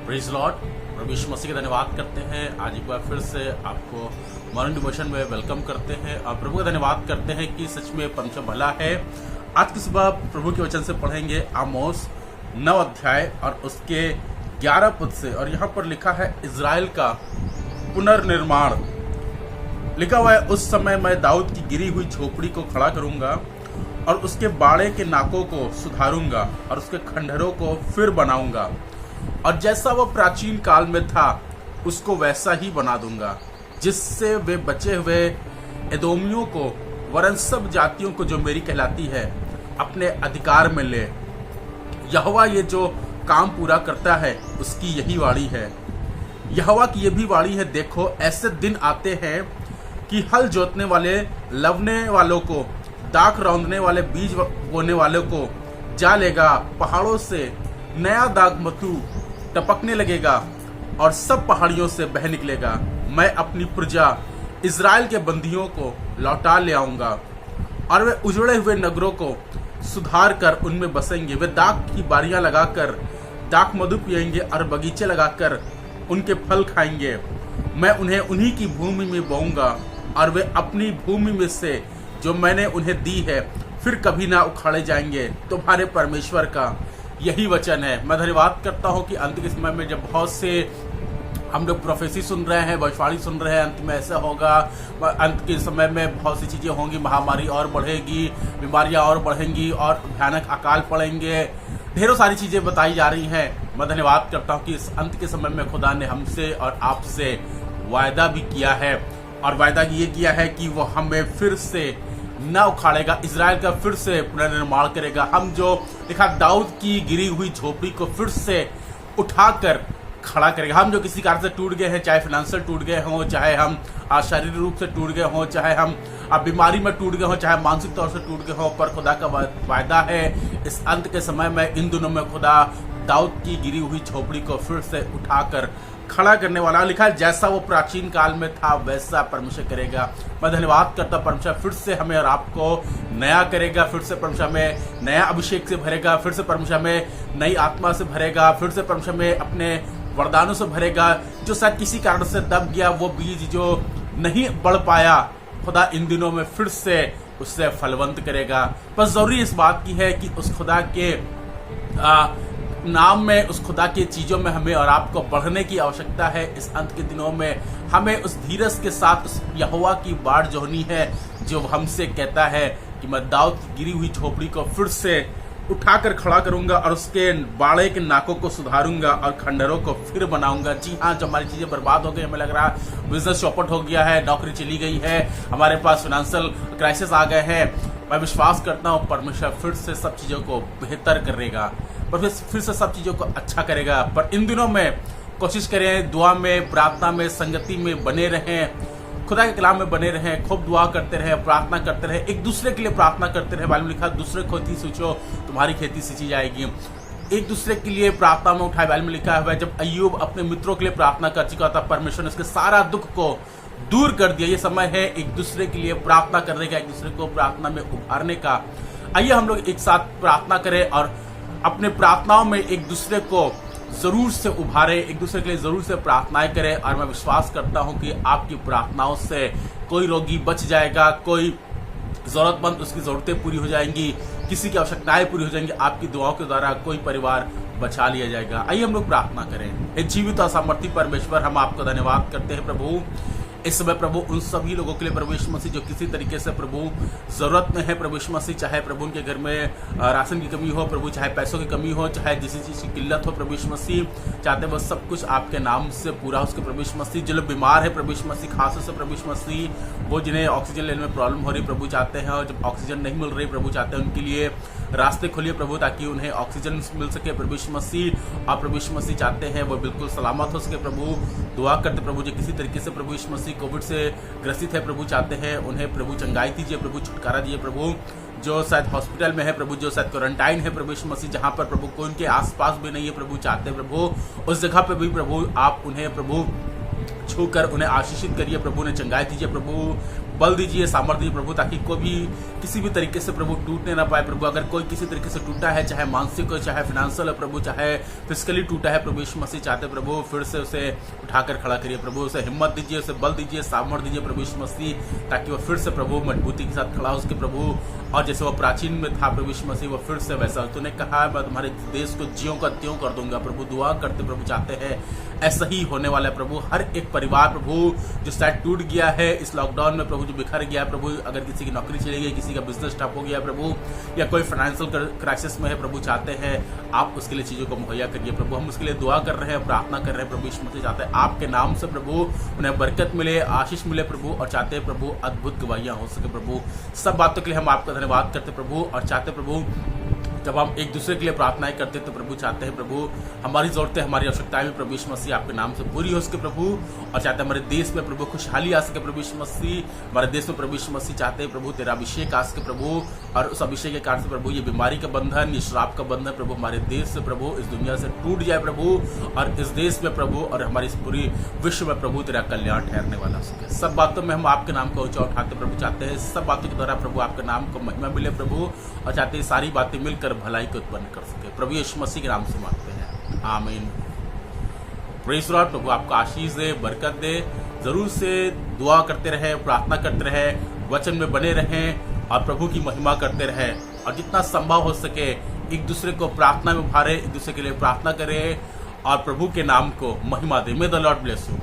Praise Lord. प्रभु यीशु मसीह का धन्यवाद करते हैं। आज एक बार फिर से आपको मॉर्निंग डिवोशन में वेलकम करते हैं और प्रभु का धन्यवाद करते हैं कि सच में परमेश्वर भला है। आज की सुबह प्रभु के वचन से पढ़ेंगे आमोस 9 अध्याय और उसके 11 पद से। और यहाँ पर लिखा है इज़राइल का पुनर्निर्माण। लिखा हुआ है, उस समय मैं दाऊद की गिरी हुई झोपड़ी को खड़ा करूंगा और उसके बाड़े के नाकों को सुधारूंगा और उसके खंडहरों को फिर बनाऊंगा, और जैसा वो प्राचीन काल में था उसको वैसा ही बना दूंगा, जिससे वे बचे हुए एदोमियों को वरन सब जातियों को जो मेरी कहलाती है अपने अधिकार में ले। यहोवा ये जो काम पूरा करता है उसकी यही वाणी है। यहोवा की ये भी वाणी है, देखो ऐसे दिन आते हैं कि हल जोतने वाले लवने वालों को, दाख रौंदने वाले, बीज बोने वालों को जा लेगा। पहाड़ों से नया दाखमधु टपकने लगेगा और सब पहाड़ियों से बह निकलेगा। मैं अपनी प्रजा इज़राइल के बंदियों को लौटा ले आऊंगा और वे उजड़े हुए नगरों को सुधार कर उनमें बसेंगे। वे दाख की बारियां लगाकर दाख मधु पिएंगे और बगीचे लगाकर उनके फल खाएंगे। मैं उन्हें उन्हीं की भूमि में बोऊंगा और वे अपनी भूमि में से जो मैंने उन्हें दी है फिर कभी ना उखाड़े जाएंगे। तुम्हारे परमेश्वर का यही वचन है। मैं धन्यवाद करता हूं कि अंत के समय में जब बहुत से हम लोग प्रोफेसी सुन रहे हैं, भविष्यवाणी सुन रहे हैं, अंत में ऐसा होगा, अंत के समय में बहुत सी चीजें होंगी, महामारी और बढ़ेगी, बीमारियां और बढ़ेंगी और भयानक अकाल पड़ेंगे, ढेरों सारी चीजें बताई जा रही हैं। मैं धन्यवाद करता हूं कि इस अंत के समय में खुदा ने हमसे और आपसे वायदा भी किया है, और वायदा ये किया है कि वो हमें फिर से न उखाड़ेगा, इज़राइल का फिर से पुनर्निर्माण करेगा। हम जो लिखा दाऊद की गिरी हुई झोपड़ी को फिर से उठाकर खड़ा करेगा। हम जो किसी कारण से टूट गए हैं, चाहे फाइनेंशियल टूट गए हों, चाहे हम शारीरिक रूप से टूट गए हों, चाहे हम बीमारी में टूट गए हों, चाहे मानसिक तौर से टूट गए हों, पर खुदा का वायदा है इस अंत के समय में, इन दिनों में खुदा दाऊद की गिरी हुई झोपड़ी को फिर से उठाकर खड़ा करने वाला। लिखा है, जैसा वो प्राचीन काल में था वैसा परमेश्वर करेगा। मैं धन्यवाद करता, परमेश्वर फिर से हमें और आपको नया करेगा, फिर से परमेश्वर में नया अभिषेक से भरेगा, फिर से परमेश्वर में नई आत्मा से भरेगा, फिर से परमेश्वर में अपने वरदानों से भरेगा। जो शायद किसी कारण से दब गया, वो बीज जो नहीं बढ़ पाया, खुदा इन दिनों में फिर से उससे फलवंत करेगा। बस जरूरी इस बात की है कि उस खुदा के नाम में, उस खुदा की चीजों में हमें और आपको बढ़ने की आवश्यकता है। इस अंत के दिनों में हमें उस धीरज के साथ उस यहोवा की बाट जोहनी है जो हमसे कहता है कि मैं दाऊद की गिरी हुई झोपड़ी को फिर से उठाकर खड़ा करूंगा और उसके बाड़े के नाकों को सुधारूंगा और खंडहरों को फिर बनाऊंगा। जी हाँ, जो हमारी चीजें बर्बाद हो गई, हमें लग रहा है बिजनेस चौपट हो गया है, नौकरी चली गई है, हमारे पास फाइनेंशियल क्राइसिस आ गए हैं, मैं विश्वास करता हूँ परमेश्वर फिर से सब चीजों को बेहतर करेगा, पर फिर से सब चीजों को अच्छा करेगा। पर इन दिनों में कोशिश करें, दुआ में, प्रार्थना में, संगति में बने रहें, खुदा के कलाम में बने रहें, खूब दुआ करते रहें, प्रार्थना करते रहें, एक दूसरे के लिए प्रार्थना करते रहें। बाइबल में लिखा, दूसरे को खेती सींचो तुम्हारी खेती सींची जाएगी। एक दूसरे के लिए प्रार्थना में उठाए। बाइबल में लिखा हुआ है, जब अय्यूब अपने मित्रों के लिए प्रार्थना कर चुका था, परमेश्वर ने उसके सारा दुख को दूर कर दिया। ये समय है एक दूसरे के लिए प्रार्थना करने का, एक दूसरे को प्रार्थना में उभारने का। आइए हम लोग एक साथ प्रार्थना करें और अपने प्रार्थनाओं में एक दूसरे को जरूर से उभारे, एक दूसरे के लिए जरूर से प्रार्थनाएं करें। और मैं विश्वास करता हूं कि आपकी प्रार्थनाओं से कोई रोगी बच जाएगा, कोई जरूरतमंद उसकी जरूरतें पूरी हो जाएंगी, किसी की आवश्यकताएं पूरी हो जाएंगी। आपकी दुआओं के द्वारा कोई परिवार बचा लिया जाएगा। आइए हम लोग प्रार्थना करें। हे जीवित और सामर्थी परमेश्वर, हम आपको धन्यवाद करते हैं प्रभु इस समय प्रभु उन सभी लोगों के लिए प्रभु यीशु मसीह जो किसी तरीके से प्रभु जरूरत में है प्रभु यीशु मसीह, चाहे प्रभु उनके घर में राशन की कमी हो प्रभु, चाहे पैसों की कमी हो, चाहे जिस चीज की किल्लत हो प्रभु यीशु मसीह, चाहते वो सब कुछ आपके नाम से पूरा हो उसके प्रभु यीशु मसीह। जो लोग बीमार है प्रभु यीशु मसीह, खांसी से प्रभु यीशु मसीह, वो जिन्हें ऑक्सीजन लेने में प्रॉब्लम हो रही प्रभु चाहते हैं, और जब ऑक्सीजन नहीं मिल रही प्रभु चाहते हैं उनके लिए रास्ते खोलिए प्रभु, ताकि उन्हें ऑक्सीजन मिल सके प्रभु यीशु मसीह। और प्रभु यीशु मसीह चाहते हैं वो बिल्कुल सलामत हो सके प्रभु। दुआ करते प्रभु जो किसी तरीके से प्रभु यीशु मसीह कोविड से ग्रसित है प्रभु, चाहते हैं उन्हें प्रभु चंगाई दीजिए प्रभु, छुटकारा दीजिए प्रभु। जो शायद हॉस्पिटल में है प्रभु, जो शायद क्वारंटाइन है प्रभु यीशु मसीह, जहां पर प्रभु कोई उनके आसपास भी नहीं है प्रभु, चाहते हैं प्रभु उस जगह पे भी प्रभु आप उन्हें प्रभु छूकर उन्हें आशीषित करिए प्रभु, उन्हें चंगाई दीजिए प्रभु। बल दीजिए, सामर्थ्य दीजिए प्रभु, ताकि कोई भी किसी भी तरीके से प्रभु टूटने ना पाए प्रभु। अगर कोई किसी तरीके से टूटा है, चाहे मानसिक हो, चाहे फाइनेंशियल है प्रभु, चाहे फिजिकली टूटा है प्रभु यीशु मसीह, चाहते प्रभु फिर से उसे उठाकर खड़ा करिए प्रभु, उसे हिम्मत दीजिए, उसे बल दीजिए, सामर्थ्य दीजिए प्रभु यीशु मसीह, ताकि वो फिर से प्रभु मजबूती के साथ खड़ा हो सके प्रभु। और जैसे वो प्राचीन में था प्रभु यीशु मसीह, वो फिर से वैसा, तूने कहा मैं तुम्हारे देश को ज्यों का त्यों कर दूंगा प्रभु। दुआ करते प्रभु, चाहते हैं ऐसा ही होने वाला है प्रभु। हर एक परिवार प्रभु जो शायद टूट गया है इस लॉकडाउन में प्रभु, जो बिखर गया है प्रभु, अगर किसी की नौकरी चली गई, किसी का बिजनेस ठप हो गया प्रभु, या कोई फाइनेंशियल क्राइसिस में है प्रभु, चाहते हैं आप उसके लिए चीजों को मुहैया करिए प्रभु। हम उसके लिए दुआ कर रहे हैं, प्रार्थना कर रहे हैं प्रभु यीशु मसीह, चाहते हैं आपके नाम से प्रभु उन्हें बरकत मिले, आशीष मिले प्रभु, और चाहते हैं प्रभु अद्भुत गवाहियां हो सके प्रभु। सब बातों के लिए हम आपका धन्यवाद करते प्रभु, और चाहते प्रभु जब हम एक दूसरे के लिए प्रार्थनाएं करते हैं तो प्रभु चाहते हैं प्रभु हमारी जरूरतें, हमारी आवश्यकताएं भी प्रभु यीशु मसीह आपके नाम से पूरी हो सके प्रभु। और चाहते हैं हमारे देश में प्रभु खुशहाली आ सके प्रभु यीशु मसीह, हमारे देश में प्रभु यीशु मसीह चाहते हैं प्रभु तेरा अभिषेक आ सके प्रभु, और उस अभिषेक के कारण से प्रभु ये बीमारी का बंधन, ये श्राप का बंधन प्रभु हमारे देश से प्रभु, इस दुनिया से टूट जाए प्रभु, और इस देश में प्रभु और हमारी इस पूरी विश्व में प्रभु तेरा कल्याण ठहरने वाला सके। सब बातों में हम आपके नाम को ऊंचा उठाते प्रभु, चाहते हैं सब बातों के द्वारा प्रभु आपके नाम को महिमा मिले प्रभु, और चाहते हैं सारी बातें मिलकर भलाई को उत्पन्न कर सके प्रभु यीशु मसीह के नाम से मांगते हैं, आमीन। Praise Lord. प्रभु आपको आशीष दे, बरकत दे। जरूर से दुआ करते रहे, प्रार्थना करते रहे, वचन में बने रहें और प्रभु की महिमा करते रहे, और जितना संभव हो सके एक दूसरे को प्रार्थना में उभारे, एक दूसरे के लिए प्रार्थना करें और प्रभु के नाम को महिमा दे। May the lord bless you.